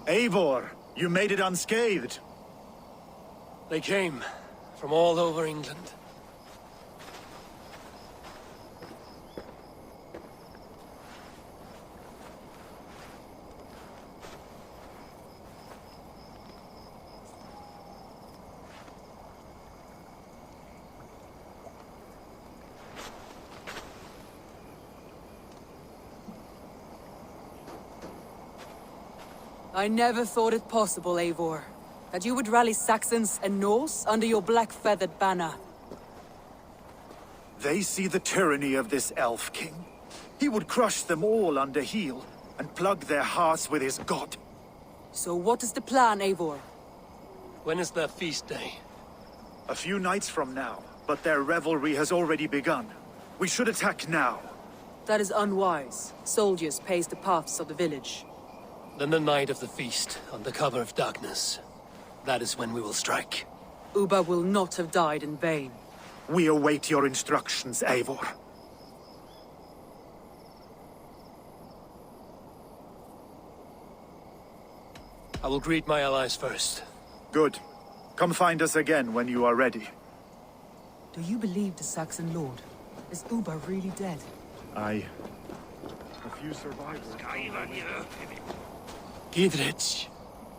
Eivor, you made it unscathed. They came from all over England. I never thought it possible, Eivor, that you would rally Saxons and Norse under your black-feathered banner. They see the tyranny of this elf king. He would crush them all under heel and plug their hearts with his god. So what is the plan, Eivor? When is their feast day? A few nights from now, but their revelry has already begun. We should attack now. That is unwise. Soldiers pace the paths of the village. Then the night of the feast, under cover of darkness. That is when we will strike. Uba will not have died in vain. We await your instructions, Eivor. I will greet my allies first. Good. Come find us again when you are ready. Do you believe the Saxon lord? Is Uba really dead? A few survivors. Gidrich.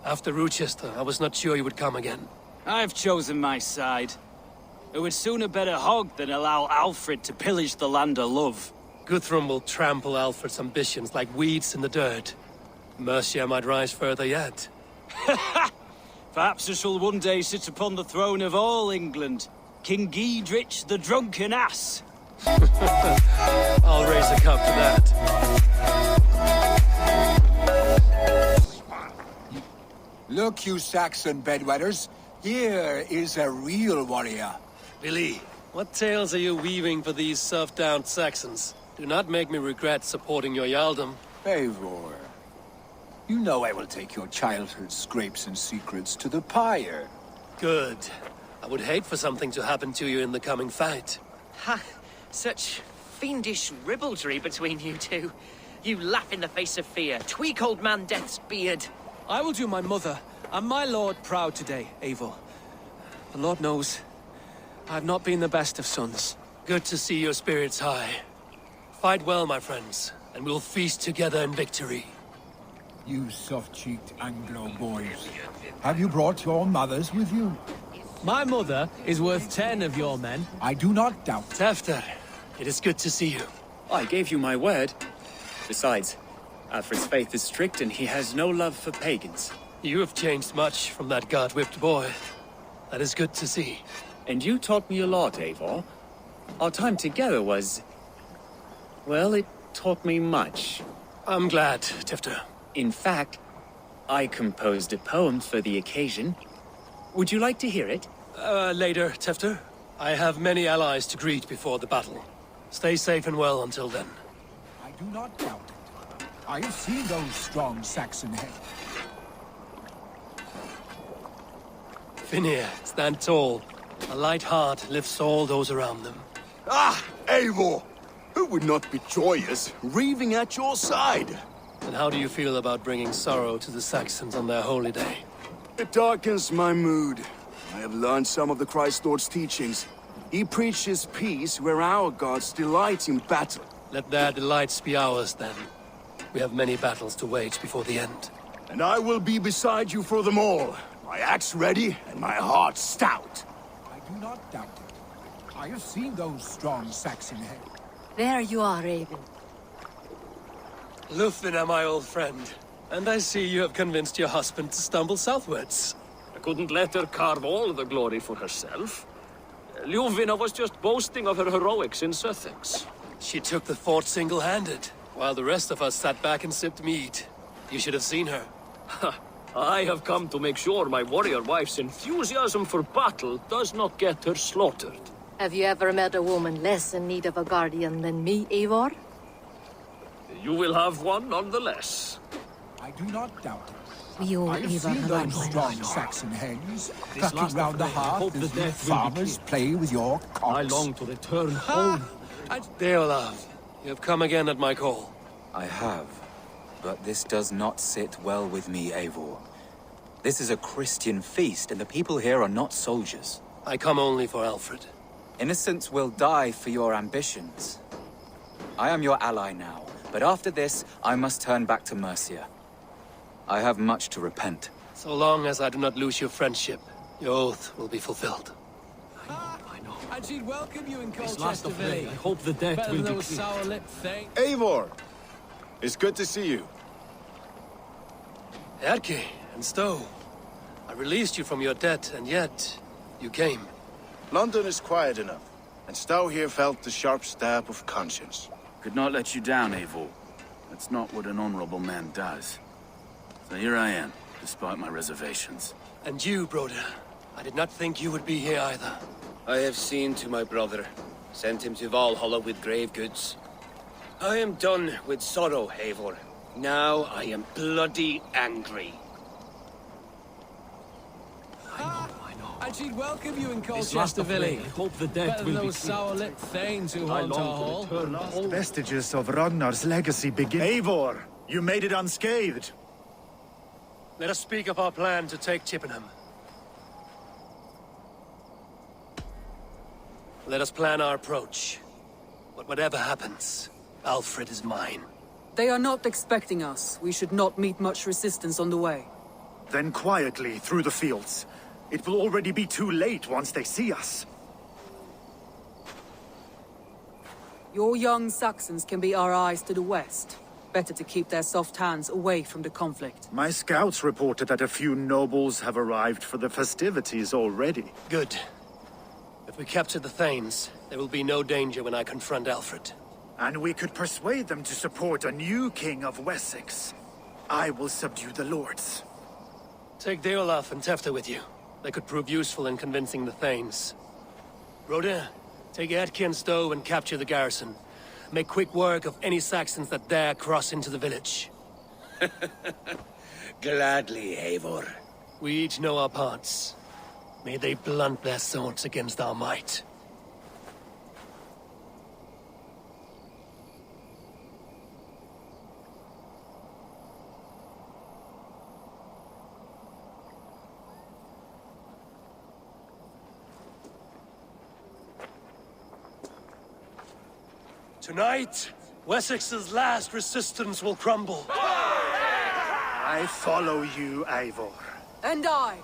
After Rochester, I was not sure you would come again. I've chosen my side. It would sooner bet a hog than allow Alfred to pillage the land of love. Guthrum will trample Alfred's ambitions like weeds in the dirt. Mercia might rise further yet. Perhaps I shall one day sit upon the throne of all England. King Gidrich the drunken ass. I'll raise a cup to that. Look, you Saxon bedwetters. Here is a real warrior. Billy, what tales are you weaving for these serf-down Saxons? Do not make me regret supporting your Jarldom. Eivor, you know I will take your childhood scrapes and secrets to the pyre. Good. I would hate for something to happen to you in the coming fight. Ha! Such fiendish ribaldry between you two. You laugh in the face of fear, tweak old man Death's beard. I will do my mother and my lord proud today, Eivor. The Lord knows, I have not been the best of sons. Good to see your spirits high. Fight well, my friends, and we'll feast together in victory. You soft-cheeked Anglo boys. Have you brought your mothers with you? My mother is worth 10 of your men. I do not doubt. Tefter, it is good to see you. I gave you my word. Besides, Alfred's faith is strict and he has no love for pagans. You have changed much from that god-whipped boy. That is good to see. And you taught me a lot, Eivor. Our time together was... well, it taught me much. I'm glad, Tefter. In fact, I composed a poem for the occasion. Would you like to hear it? Later, Tefter. I have many allies to greet before the battle. Stay safe and well until then. I do not doubt it. I have seen those strong Saxon heads. Finir, stand tall. A light heart lifts all those around them. Ah, Eivor! Who would not be joyous, raving at your side? And how do you feel about bringing sorrow to the Saxons on their holy day? It darkens my mood. I have learned some of the Christ Lord's teachings. He preaches peace where our gods delight in battle. Let their delights be ours, then. We have many battles to wage before the end. And I will be beside you for them all. My axe ready and my heart stout. I do not doubt it. I have seen those strong Saxon heads. There you are, Raven. Lufina, my old friend. And I see you have convinced your husband to stumble southwards. I couldn't let her carve all the glory for herself. Lufina was just boasting of her heroics in Sussex. She took the fort single-handed, while the rest of us sat back and sipped mead. You should have seen her. I have come to make sure my warrior wife's enthusiasm for battle does not get her slaughtered. Have you ever met a woman less in need of a guardian than me, Eivor? You will have one nonetheless. I do not doubt it. We all I have seen those strong Saxon hens clucking round the hearth as you farmers play with your cocks. I long to return home Deolaf, you have come again at my call. I have. But this does not sit well with me, Eivor. This is a Christian feast, and the people here are not soldiers. I come only for Aelfred. Innocents will die for your ambitions. I am your ally now, but after this, I must turn back to Mercia. I have much to repent. So long as I do not lose your friendship, your oath will be fulfilled. I know. And she'd welcome you in This Colchester last of Village. May, I hope the death Better will than be those clear. sour-lipped things. Eivor! It's good to see you. Erke and Stowe. I released you from your debt, and yet you came. London is quiet enough, and Stowe here felt the sharp stab of conscience. Could not let you down, Eivor. That's not what an honorable man does. So here I am, despite my reservations. And you, Broder. I did not think you would be here either. I have seen to my brother. Sent him to Valhalla with grave goods. I am done with sorrow, Eivor. Now I am bloody angry. And she'd welcome you in This last Colchester of May, Village. I hope the death Better will than be those clear. sour-lipped thanes who I haunt our long hall. to return home. Vestiges of Ragnar's legacy begin. Eivor, you made it unscathed. Let us speak of our plan to take Chippenham. Let us plan our approach. But whatever happens, Aelfred is mine. They are not expecting us. We should not meet much resistance on the way. Then quietly through the fields. It will already be too late once they see us. Your young Saxons can be our eyes to the west. Better to keep their soft hands away from the conflict. My scouts reported that a few nobles have arrived for the festivities already. Good. If we capture the Thanes, there will be no danger when I confront Aelfred. And we could persuade them to support a new king of Wessex. I will subdue the lords. Take Deolaf and Tefta with you. They could prove useful in convincing the Thanes. Rodin, take Erke and Stowe and capture the garrison. Make quick work of any Saxons that dare cross into the village. Gladly, Eivor. We each know our parts. May they blunt their swords against our might. Tonight, Wessex's last resistance will crumble. I follow you, Eivor. And I.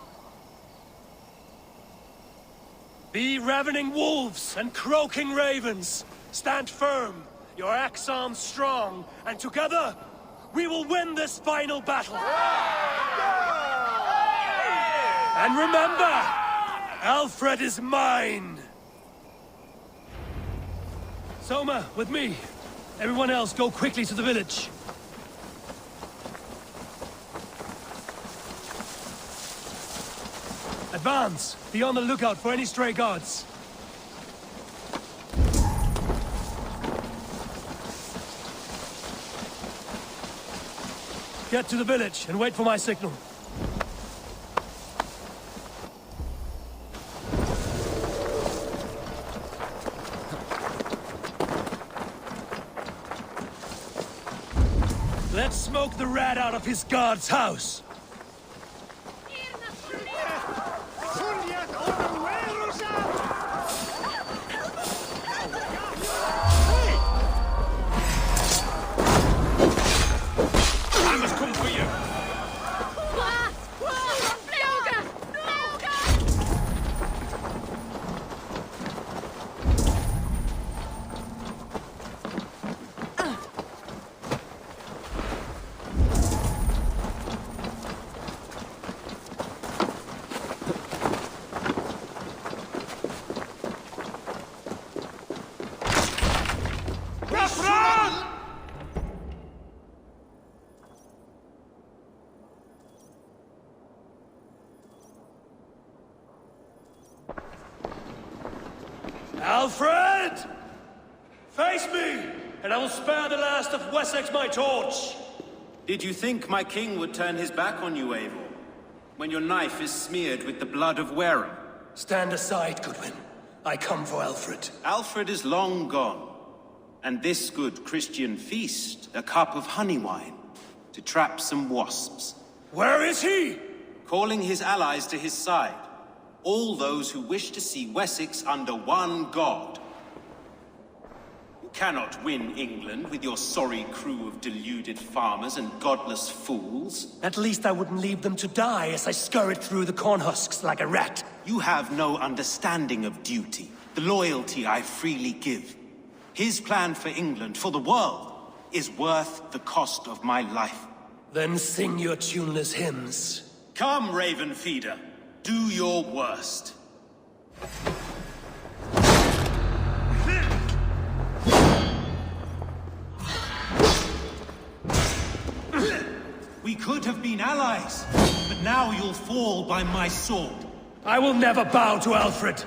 Be ravening wolves and croaking ravens. Stand firm, your axe arms strong, and together, we will win this final battle. And remember, Aelfred is mine. Soma, with me. Everyone else, go quickly to the village. Advance! Be on the lookout for any stray guards. Get to the village and wait for my signal. Let's smoke the rat out of his guard's house. Aelfred! Face me, and I will spare the last of Wessex my torch! Did you think my king would turn his back on you, Eivor? When your knife is smeared with the blood of Wareham? Stand aside, Goodwin. I come for Aelfred. Alfred is long gone. And this good Christian feast, a cup of honey wine, to trap some wasps. Where is he? Calling his allies to his side. All those who wish to see Wessex under one god. You cannot win England with your sorry crew of deluded farmers and godless fools. At least I wouldn't leave them to die as I scurried through the corn husks like a rat. You have no understanding of duty, the loyalty I freely give. His plan for England, for the world, is worth the cost of my life. Then sing your tuneless hymns. Come, Raven Feeder. Do your worst. We could have been allies, but now you'll fall by my sword. I will never bow to Aelfred.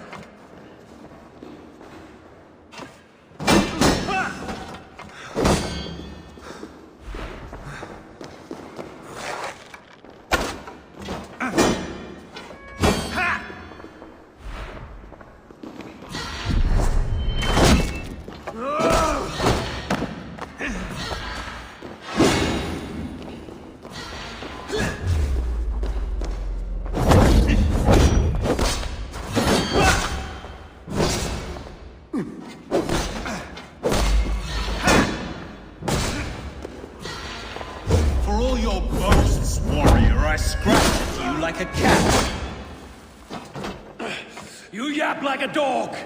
You yap like a dog!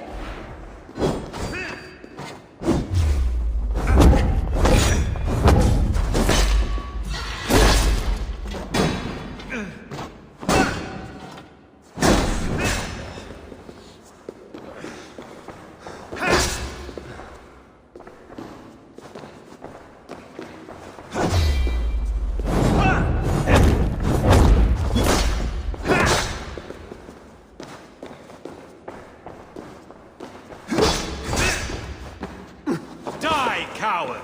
Coward!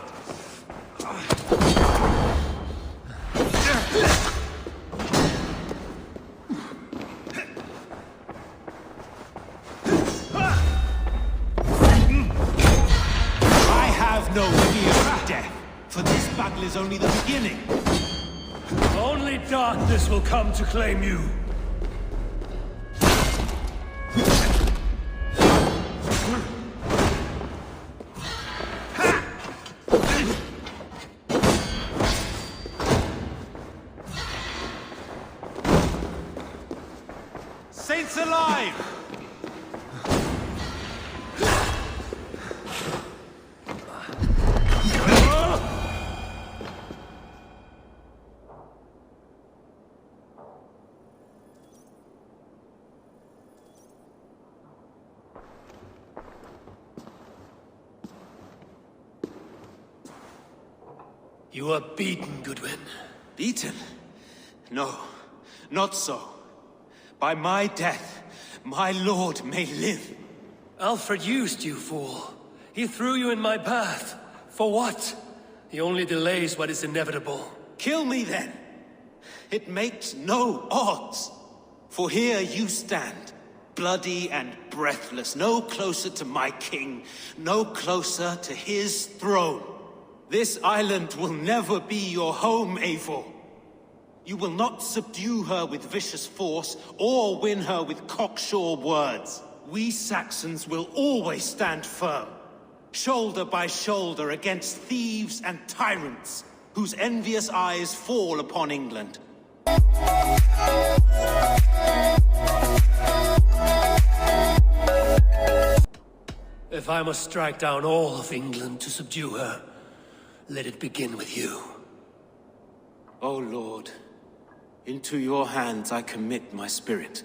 I have no fear of death, for this battle is only the beginning. Only darkness will come to claim you. Saints alive! You are beaten, Goodwin. Beaten? No, not so. By my death, my lord may live. Aelfred used you, fool. He threw you in my path. For what? He only delays what is inevitable. Kill me then. It makes no odds. For here you stand, bloody and breathless, no closer to my king, no closer to his throne. This island will never be your home, Eivor. You will not subdue her with vicious force, or win her with cocksure words. We Saxons will always stand firm, shoulder by shoulder against thieves and tyrants, whose envious eyes fall upon England. If I must strike down all of England to subdue her, let it begin with you. O Lord, into your hands I commit my spirit.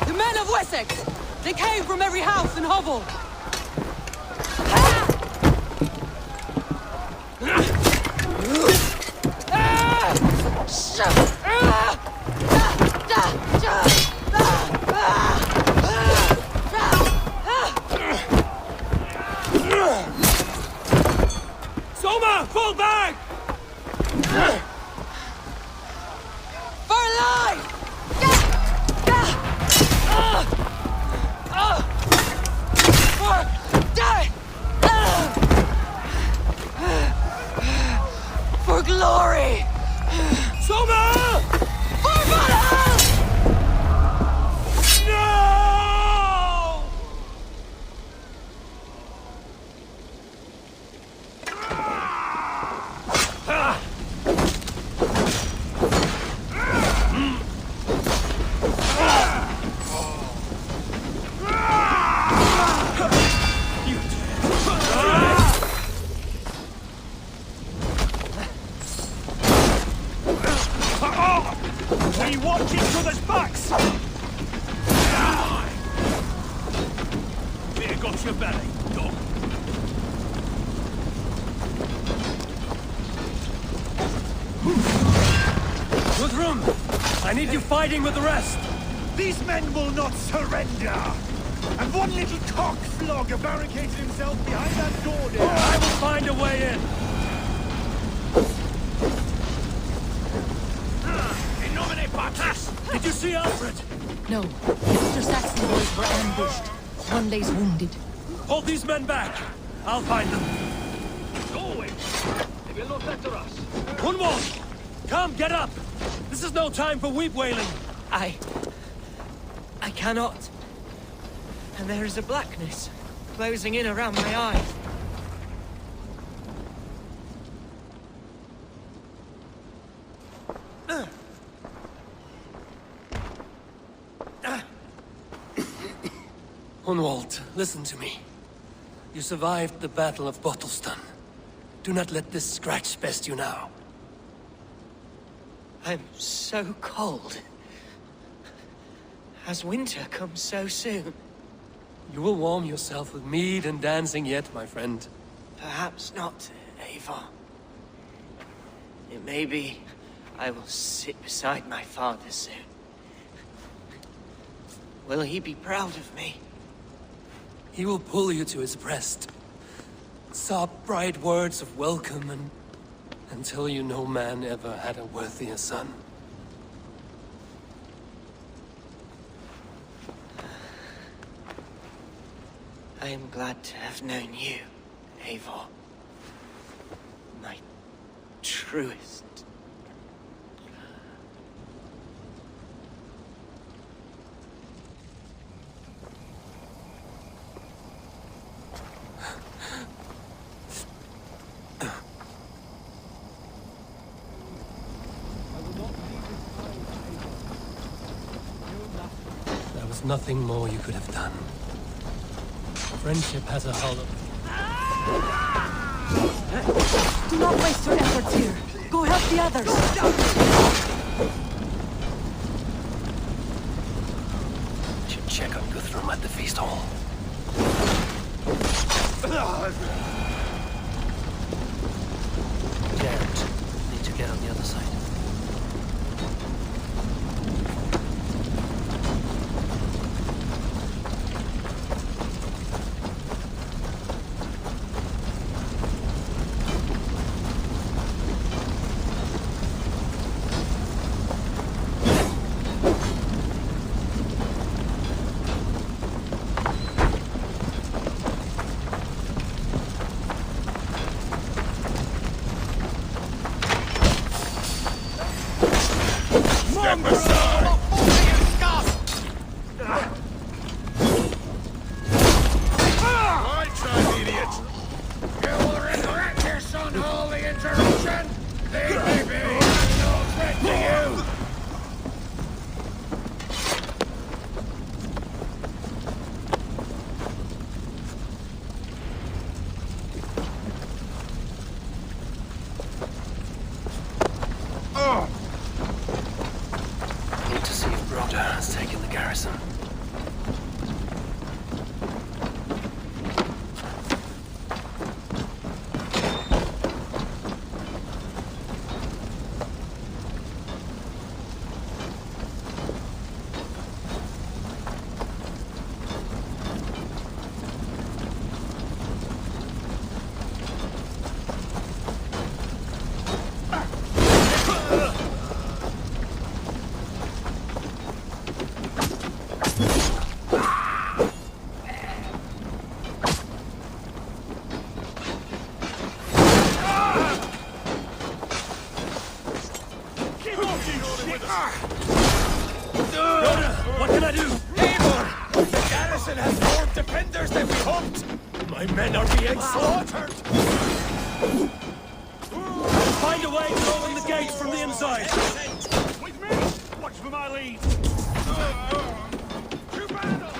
The men of Wessex! They came from every house and hovel! Soma! Fall back! For life! For death! For glory! Soma! For Valhalla! No! We watch each other's backs! Here got your belly, dog. Guthrum, I need you fighting with the rest. These men will not surrender! And one little cock-flogger barricaded himself behind that door there. I will find a way in. Did you see Aelfred? No. The Saxon boys were ambushed. One lays wounded. Hold these men back. I'll find them. Norway! They will not enter us. One more! Come, get up! This is no time for weep wailing. I cannot. And there is a blackness closing in around my eyes. Hunwald, listen to me. You survived the Battle of Bottleston. Do not let this scratch pest you now. I'm so cold. Has winter come so soon? You will warm yourself with mead and dancing yet, my friend. Perhaps not, Eivor. It may be I will sit beside my father soon. Will he be proud of me? He will pull you to his breast. Sob bright words of welcome and tell you no man ever had a worthier son. I am glad to have known you, Eivor. My truest. There was nothing more you could have done. Friendship has a hollow. Do not waste your efforts here. Go help the others. Should check on Guthrum at the feast hall. Daren't. Need to get on the other side. My men are being slaughtered! Find a way to open the gates from the inside! With me! Watch for my lead! To battle!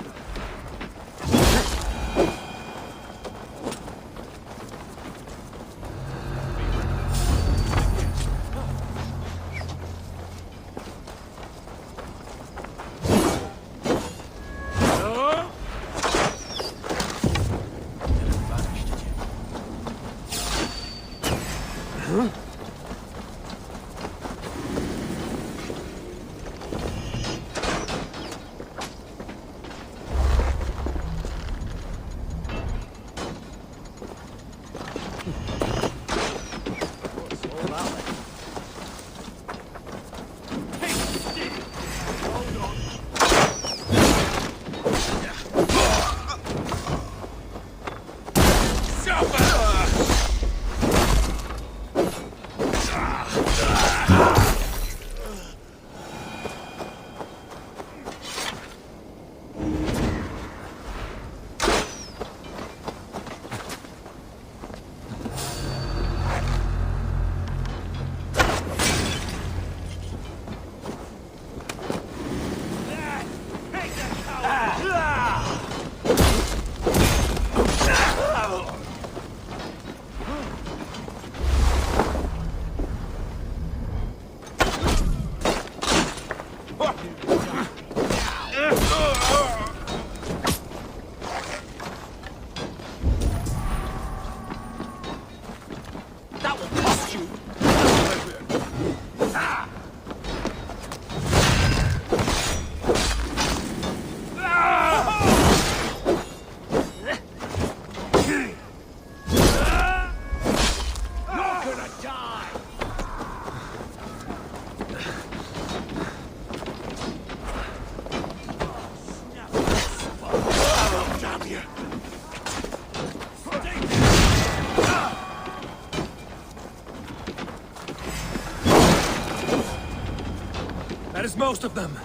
That is most of them.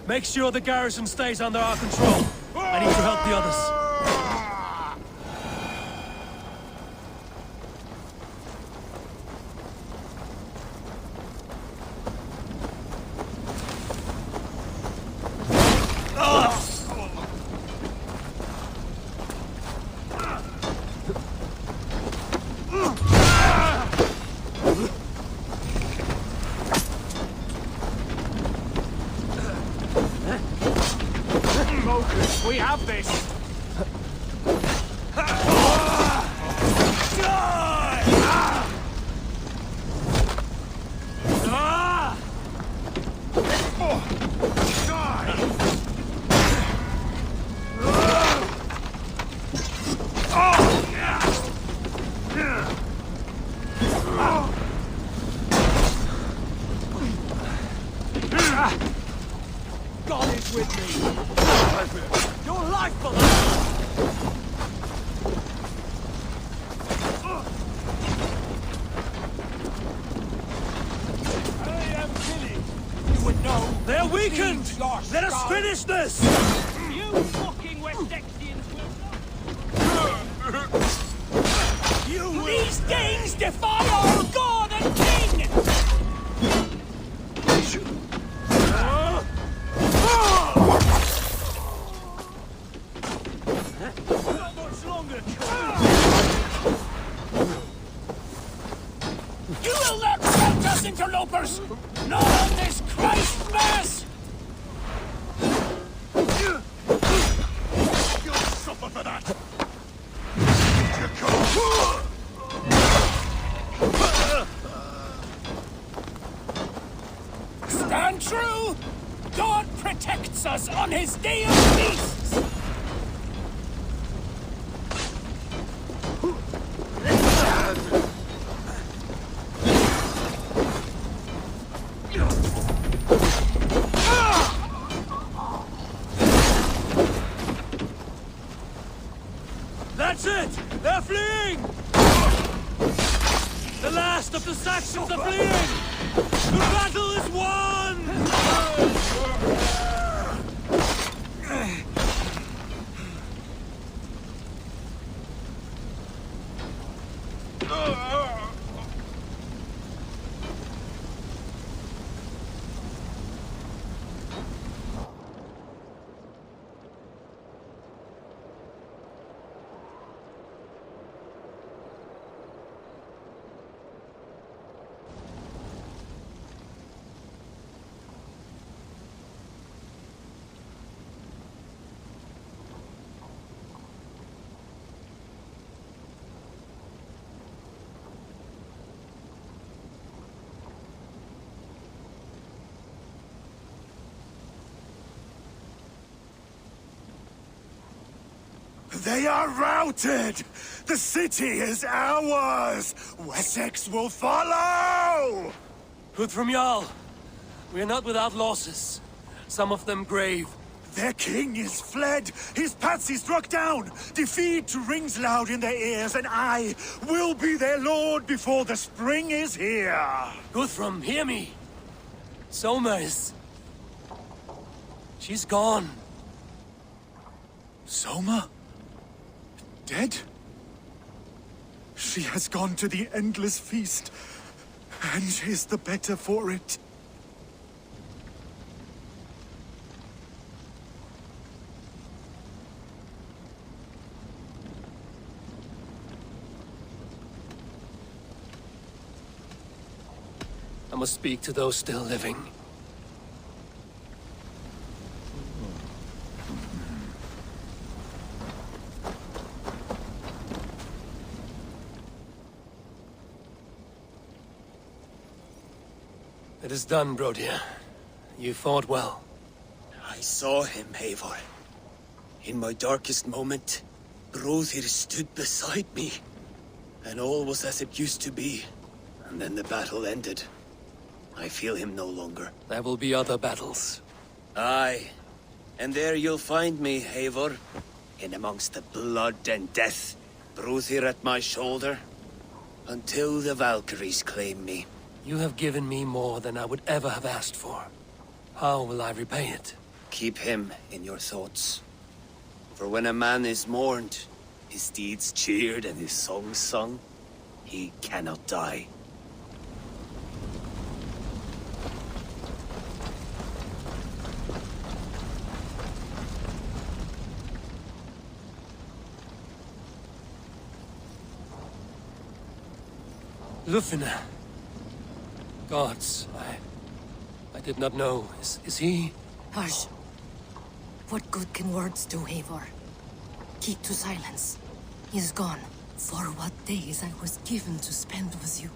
Make sure the garrison stays under our control. I need to help the others. We have this! God is with me! Your life for that! I am killing. You would know. They're weakened! Let us finish this! You fucking Wessexians will not. You will. These things defy our God and King! Not much longer. You will not count us interlopers! Not on this Christ Mass! You'll suffer for that! Stand true! God protects us on his day of feasts! That's it! They're fleeing! The last of the Saxons are fleeing! The battle is won! They are routed! The city is ours! Wessex will follow! Guthrum Jarl, we are not without losses. Some of them grave. Their king is fled! His patsy struck down! Defeat rings loud in their ears, and I will be their lord before the spring is here! Guthrum, hear me! Soma is... she's gone. Soma? Dead? She has gone to the endless feast, and is the better for it. I must speak to those still living. It is done, Brodir. You fought well. I saw him, Eivor. In my darkest moment, Brodir stood beside me. And all was as it used to be. And then the battle ended. I feel him no longer. There will be other battles. Aye. And there you'll find me, Eivor. In amongst the blood and death. Brodir at my shoulder. Until the Valkyries claim me. You have given me more than I would ever have asked for. How will I repay it? Keep him in your thoughts. For when a man is mourned, his deeds cheered and his songs sung, he cannot die. Lufina. Gods, I did not know. Is he? Hush. What good can words do, Eivor? Keep to silence. He is gone. For what days I was given to spend with you.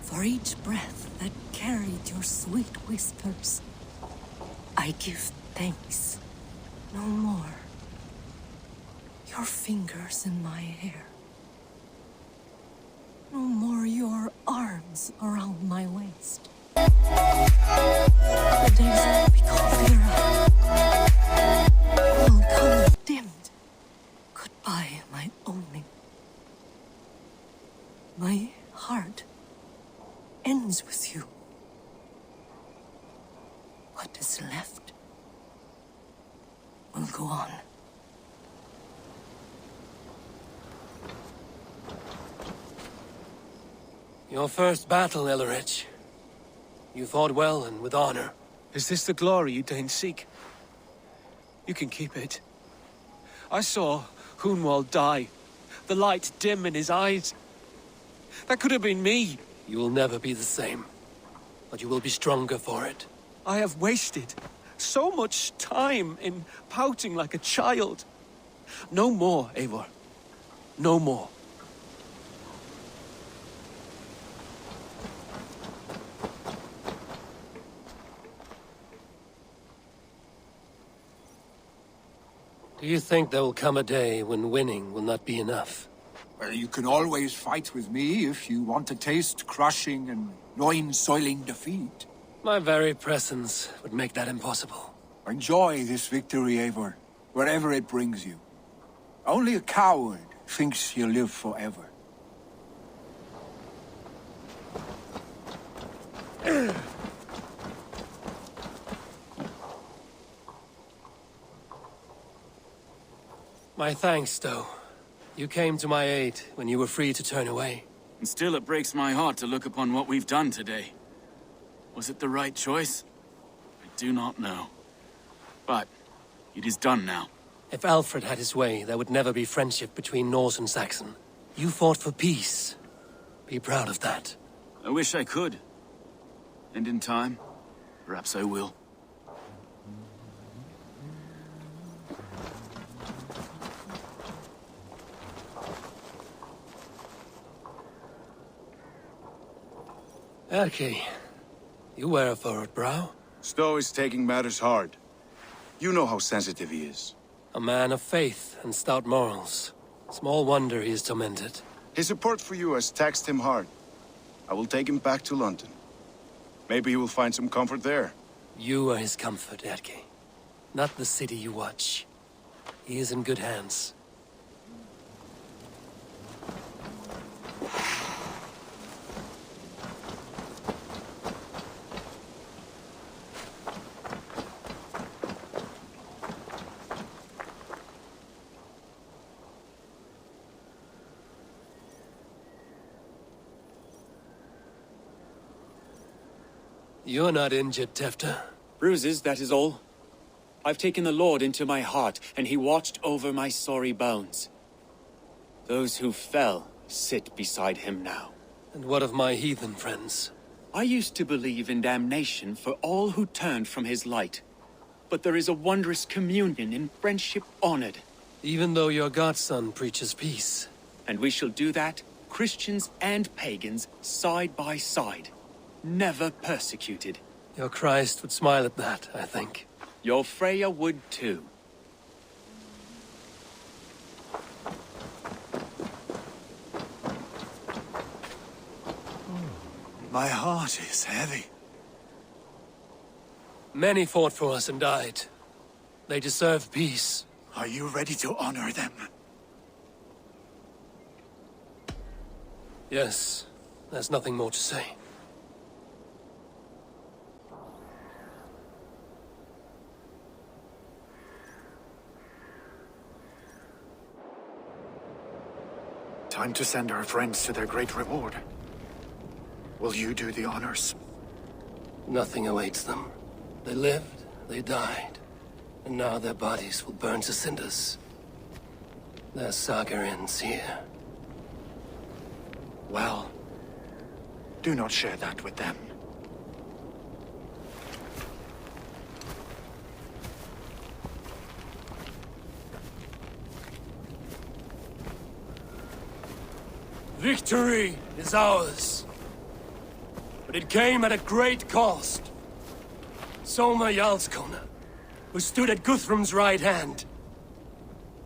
For each breath that carried your sweet whispers. I give thanks. No more. Your fingers in my hair. No more your arms around my waist. The days that become clearer. All color dimmed. Goodbye, my only. My heart ends with you. What is left will go on. Your first battle, Ellerich. You fought well and with honor. Is this the glory you deign seek? You can keep it. I saw Hunwald die. The light dim in his eyes. That could have been me. You will never be the same. But you will be stronger for it. I have wasted so much time in pouting like a child. No more, Eivor. No more. Do you think there will come a day when winning will not be enough? Well, you can always fight with me if you want to taste crushing and loin-soiling defeat. My very presence would make that impossible. Enjoy this victory, Eivor, wherever it brings you. Only a coward thinks he'll live forever. My thanks, though. You came to my aid when you were free to turn away. And still it breaks my heart to look upon what we've done today. Was it the right choice? I do not know. But it is done now. If Aelfred had his way, there would never be friendship between Norse and Saxon. You fought for peace. Be proud of that. I wish I could. And in time, perhaps I will. Erke, you wear a furrowed brow. Stowe is taking matters hard. You know how sensitive he is. A man of faith and stout morals. Small wonder he is tormented. His support for you has taxed him hard. I will take him back to London. Maybe he will find some comfort there. You are his comfort, Erke. Not the city you watch. He is in good hands. You're not injured, Tefta. Bruises, that is all. I've taken the Lord into my heart, and he watched over my sorry bones. Those who fell sit beside him now. And what of my heathen friends? I used to believe in damnation for all who turned from his light. But there is a wondrous communion in friendship honored. Even though your godson preaches peace. And we shall do that, Christians and pagans, side by side. Never persecuted. Your Christ would smile at that, I think. Your Freya would too. My heart is heavy. Many fought for us and died. They deserve peace. Are you ready to honor them? Yes. There's nothing more to say. Time to send our friends to their great reward. Will you do the honors? Nothing awaits them. They lived, they died, and now their bodies will burn to cinders. Their saga ends here. Well, do not share that with them. Victory is ours. But it came at a great cost. Soma Jarlskona, who stood at Guthrum's right hand.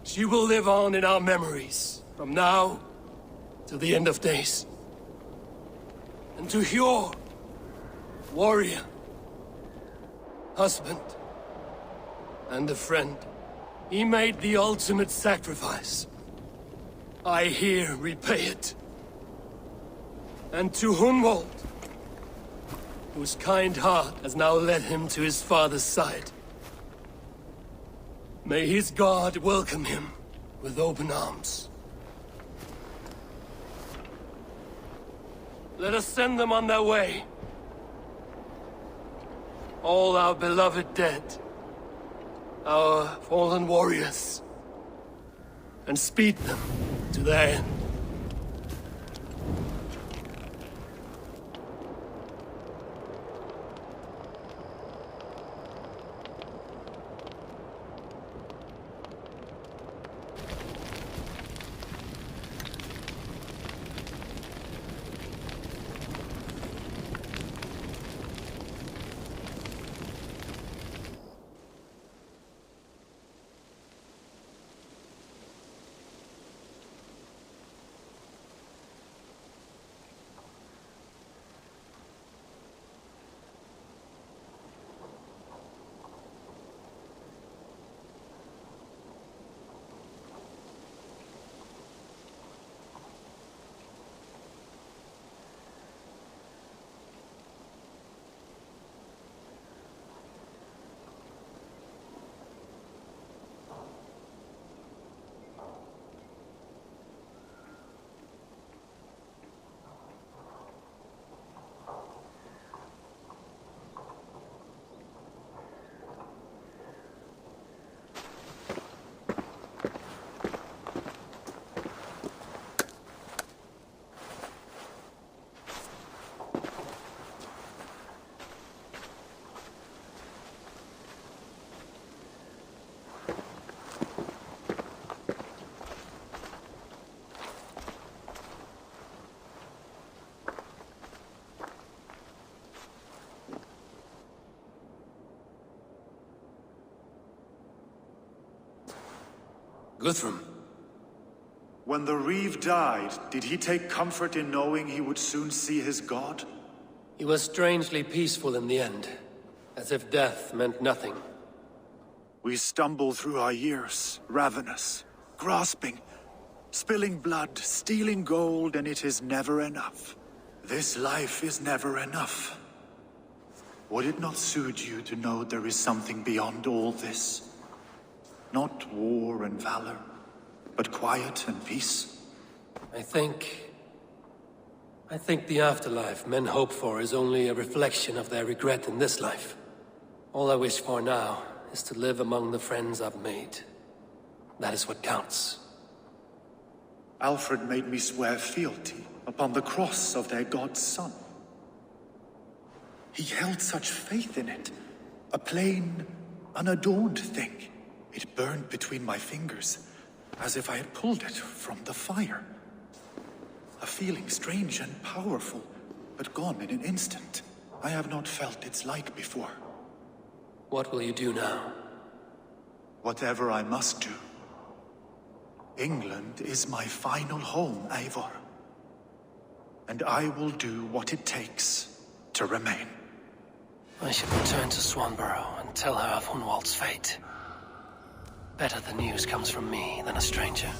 She will live on in our memories, from now till the end of days. And to Hjor, warrior, husband, and a friend, he made the ultimate sacrifice. I here repay it. And to Hunwald, whose kind heart has now led him to his father's side. May his God welcome him with open arms. Let us send them on their way. All our beloved dead, our fallen warriors, and speed them to their end. Guthrum. When the Reeve died, did he take comfort in knowing he would soon see his god? He was strangely peaceful in the end, as if death meant nothing. We stumble through our years, ravenous, grasping, spilling blood, stealing gold, and it is never enough. This life is never enough. Would it not suit you to know there is something beyond all this? Not war and valor, but quiet and peace? I think the afterlife men hope for is only a reflection of their regret in this life. All I wish for now is to live among the friends I've made. That is what counts. Alfred made me swear fealty upon the cross of their god's son. He held such faith in it, a plain, unadorned thing. It burned between my fingers, as if I had pulled it from the fire. A feeling strange and powerful, but gone in an instant. I have not felt its like before. What will you do now? Whatever I must do. England is my final home, Eivor. And I will do what it takes to remain. I should return to Swanborough and tell her of Hunwald's fate. Better the news comes from me than a stranger.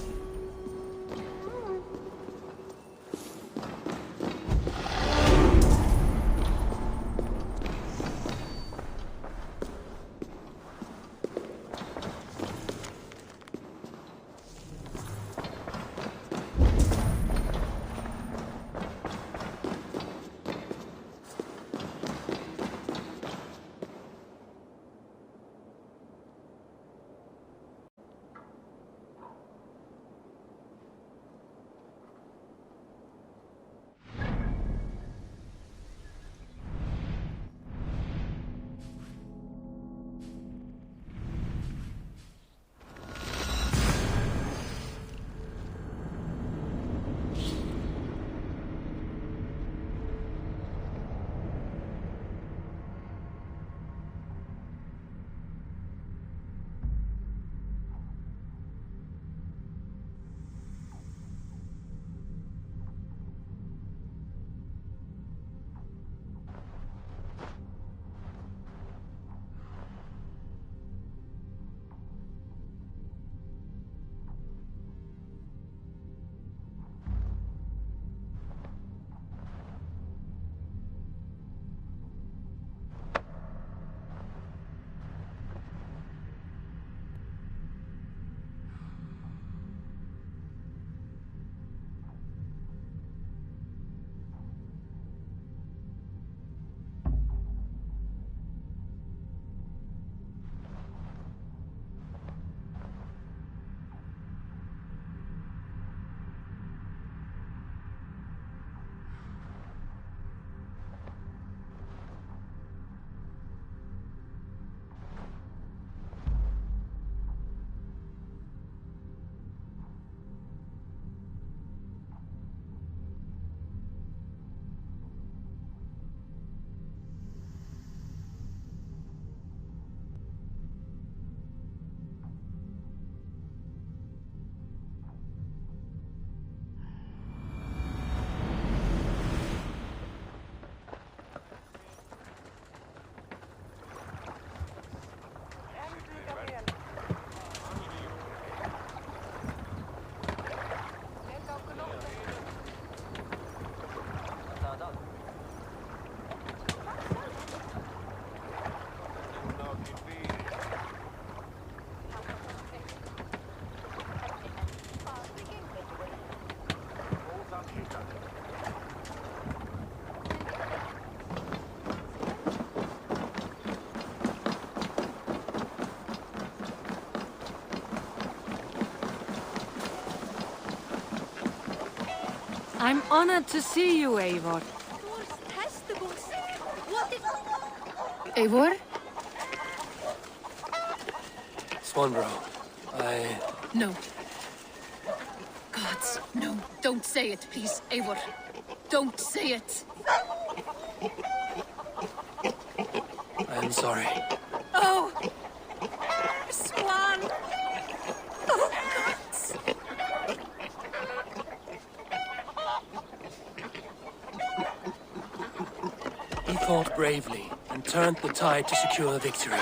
I'm honored to see you, Eivor. Eivor? Swanborough, No. Gods, no. Don't say it, please, Eivor. Don't say it. I am sorry. Oh! Swan! Oh, God! fought bravely and turned the tide to secure victory.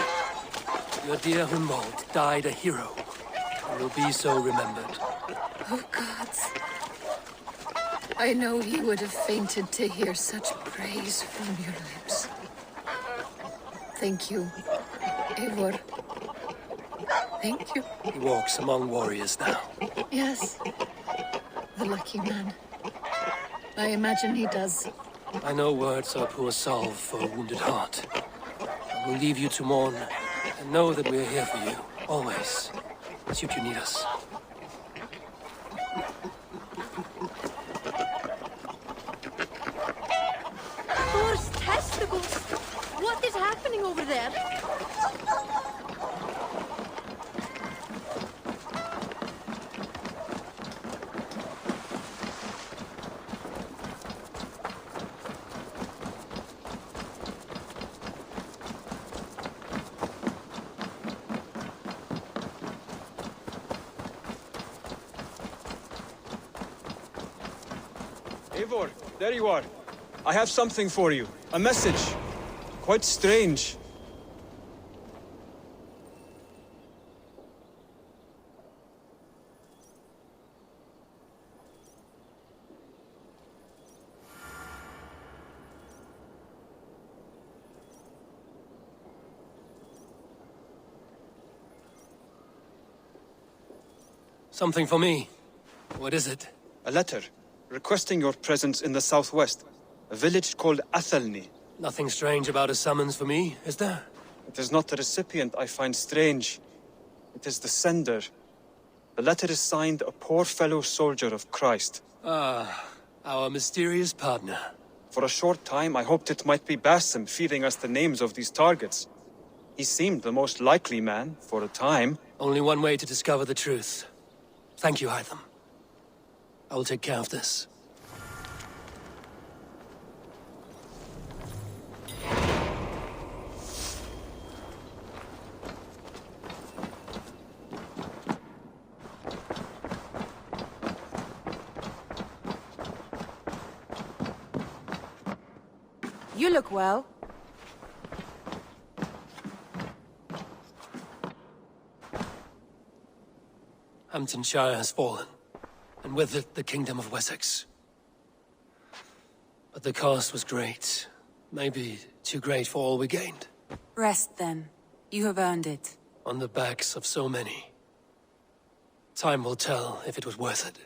Your dear Hunold died a hero, and will be so remembered. Oh, gods. I know he would have fainted to hear such praise from your lips. Thank you, Eivor. Thank you. He walks among warriors now. Yes. The lucky man. I imagine he does. I know words are poor salve for a wounded heart. I will leave you to mourn, and know that we are here for you, always, should you need us. Thor's testicles! What is happening over there? Eivor, there you are. I have something for you. A message. Quite strange. Something for me. What is it? A letter, requesting your presence in the southwest. A village called Athelney. Nothing strange about a summons for me, is there? It is not the recipient I find strange. It is the sender. The letter is signed a poor fellow soldier of Christ. Ah, our mysterious partner. For a short time, I hoped it might be Basim feeding us the names of these targets. He seemed the most likely man, for a time. Only one way to discover the truth. Thank you, Hytham. I will take care of this. You look well. Hamptonshire has fallen, and with it the kingdom of Wessex. But the cost was great. Maybe too great for all we gained. Rest then. You have earned it. On the backs of so many. Time will tell if it was worth it.